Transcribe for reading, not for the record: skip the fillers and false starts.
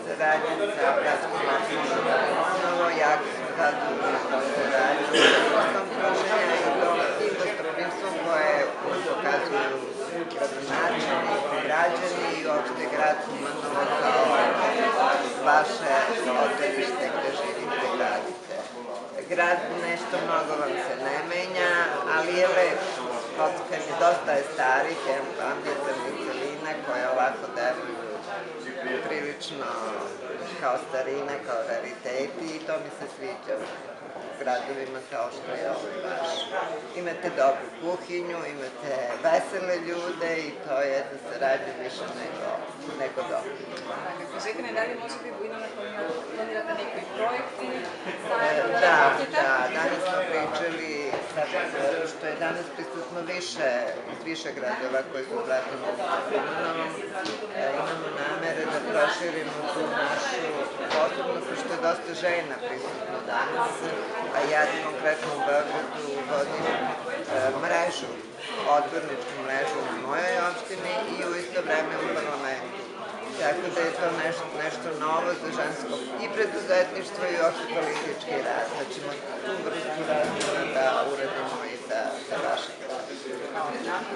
saradnja sa gradskom opštinom Kunovo, jako smo zadovoljni tom saradnjom, istom pruženja i tom tim gostoprimstvom koje pokazuju gradonačelnici, građani i uopšte grad Kumanovo kao vaše odredište gde živite i radite. Grad nešto mnogo vam se ne menja, ali je lep. Kockan je dosta starih, ambijentalnih celina koje ovako deluju prilično kao starina, kao rariteti i to mi se sviđa u gradovima kao što je ovo vaš. Imate dobru kuhinju, imate vesele ljude i to je jedna saradnja više nego dobro. Кажете ми дали може би го има планирате некои проекти? Da, danas smo pričali, što je danas prisutno iz više gradova koji su pratili sa Kumanovom, imamo namere da proširimo tu našu posebnost, što je dosta žena prisutno danas, a ja konkretno u Beogradu vodim mrežu, odborničku mrežu na mojoj opštini i u isto vreme u parlamentu. Tako da je to nešto novo za žensko i preduzetništvo i uopšte politički rad. Da ćemo tu vrstu razmena da uradimo i za vaše grade.